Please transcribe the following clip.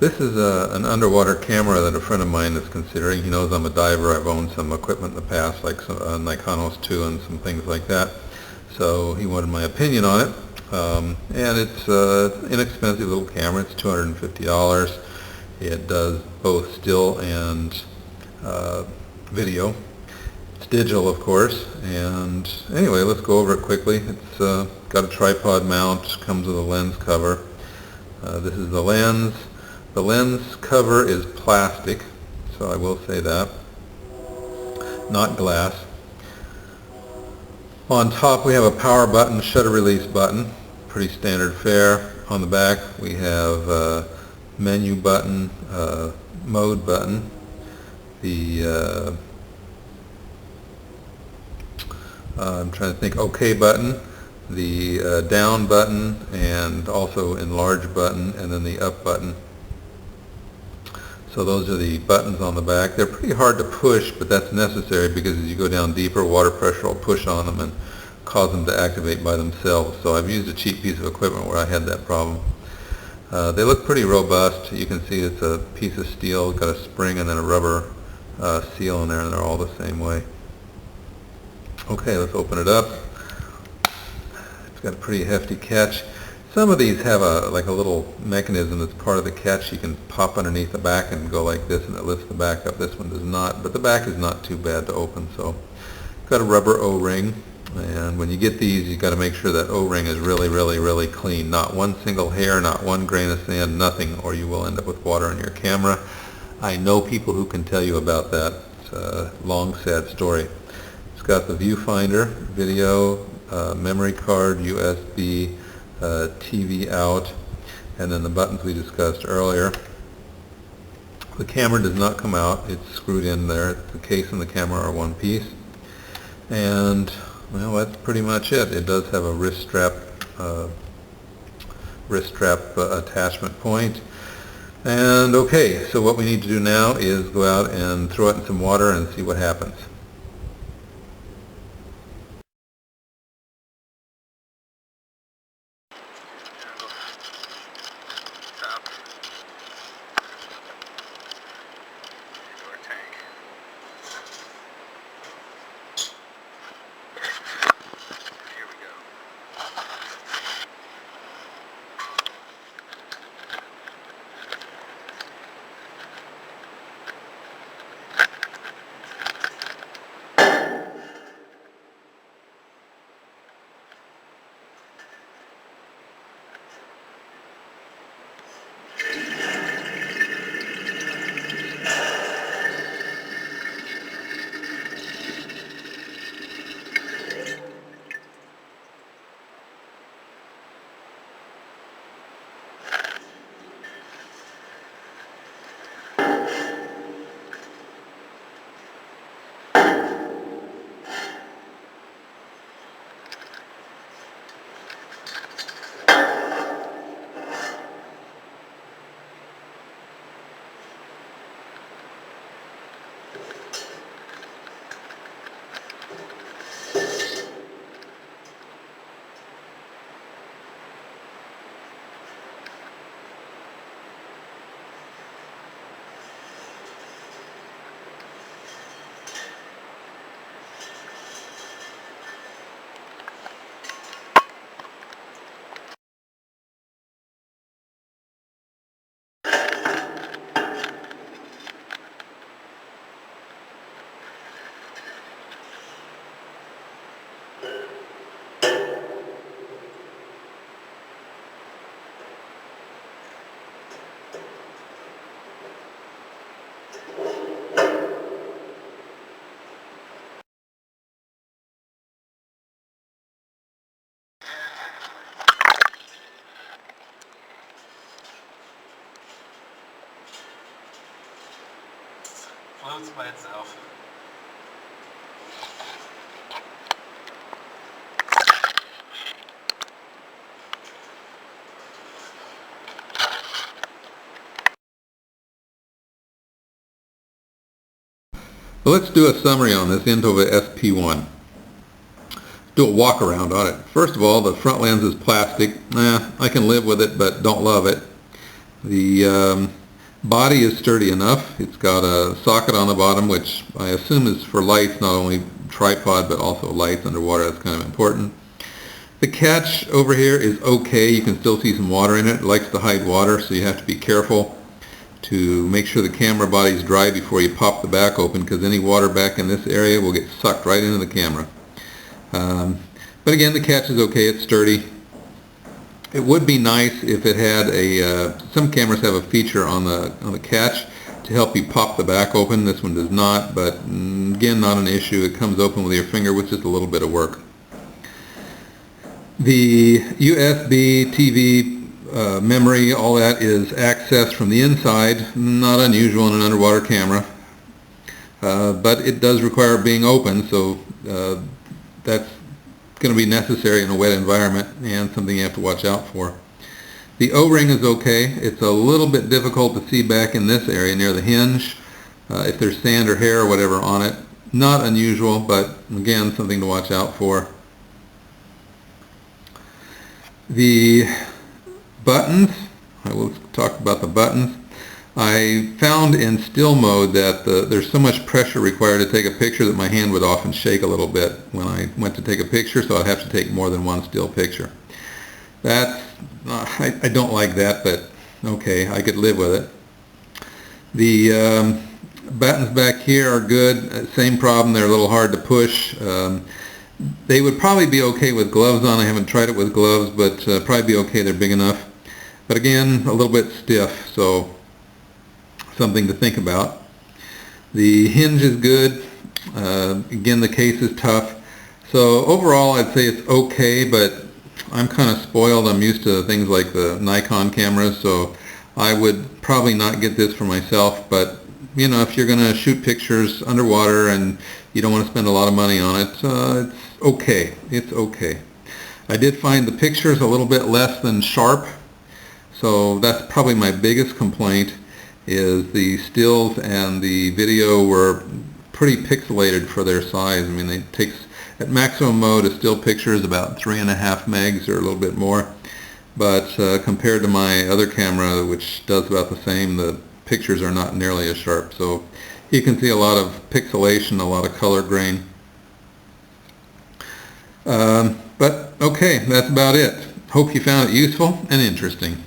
This is an underwater camera that a friend of mine is considering. He knows I'm a diver. I've owned some equipment in the past, like some Nikonos 2 and some things like that. So he wanted my opinion on it. And it's an inexpensive little camera. It's $250. It does both still and video. It's digital, of course. And anyway, let's go over it quickly. It's got a tripod mount, comes with a lens cover. This is the lens. The lens cover is plastic, so I will say that, not glass. On top we have a power button, shutter release button, pretty standard fare. On the back we have a menu button, mode button, the I'm trying to think, OK button, the down button, and also enlarge button, and then the up button. So those are the buttons on the back. They're pretty hard to push, but that's necessary because as you go down deeper, water pressure will push on them and cause them to activate by themselves. So I've used a cheap piece of equipment where I had that problem. They look pretty robust. You can see it's a piece of steel, got a spring and then a rubber seal in there, and they're all the same way. Okay, let's open it up. It's got a pretty hefty catch. Some of these have like a little mechanism that's part of the catch. You can pop underneath the back and go like this and it lifts the back up. This one does not, but the back is not too bad to open. So it's got a rubber O-ring, and when you get these you've got to make sure that O-ring is really clean. Not one single hair, not one grain of sand, nothing, or you will end up with water on your camera. I know people who can tell you about that. It's a long sad story. It's got the viewfinder, video, memory card, USB, TV out, and then the buttons we discussed earlier. The camera does not come out. It's screwed in there. The case and the camera are one piece. And, well, that's pretty much it. It does have a wrist strap attachment point. And okay, so what we need to do now is go out and throw it in some water and see what happens. Floats by itself. Well, let's do a summary on this Intova SP1. Do a walk around on it. First of all, the front lens is plastic. I can live with it, but don't love it. The Body is sturdy enough. It's got a socket on the bottom, which I assume is for lights, not only tripod but also lights underwater. That's kind of important. The catch over here is okay. You can still see some water in it. It likes to hide water, so you have to be careful to make sure the camera body is dry before you pop the back open, because any water back in this area will get sucked right into the camera. But again, the catch is okay. It's sturdy. It would be nice if it had some cameras have a feature on the catch to help you pop the back open. This one does not, but again, not an issue. It comes open with your finger with just a little bit of work. The USB, TV, memory, all that is accessed from the inside. Not unusual in an underwater camera, but it does require being open, so that's going to be necessary in a wet environment and something you have to watch out for. The O-ring is okay. It's a little bit difficult to see back in this area near the hinge if there's sand or hair or whatever on it. Not unusual, but again, something to watch out for. The buttons, I will talk about the buttons. I found in still mode that there's so much pressure required to take a picture that my hand would often shake a little bit when I went to take a picture, so I'd have to take more than one still picture. I don't like that, but okay, I could live with it. The buttons back here are good. Same problem, they're a little hard to push. They would probably be okay with gloves on. I haven't tried it with gloves, but probably be okay. They're big enough. But again, a little bit stiff, so something to think about. The hinge is good. Again, the case is tough. So overall, I'd say it's okay, but I'm kind of spoiled. I'm used to things like the Nikon cameras, so I would probably not get this for myself. But you know, if you're going to shoot pictures underwater and you don't want to spend a lot of money on it, it's okay. It's okay. I did find the pictures a little bit less than sharp, so that's probably my biggest complaint, is the stills and the video were pretty pixelated for their size. I mean, it takes, at maximum mode, a still picture is about 3.5 megs or a little bit more, but compared to my other camera, which does about the same, the pictures are not nearly as sharp. So you can see a lot of pixelation, a lot of color grain. But okay, that's about it. Hope you found it useful and interesting.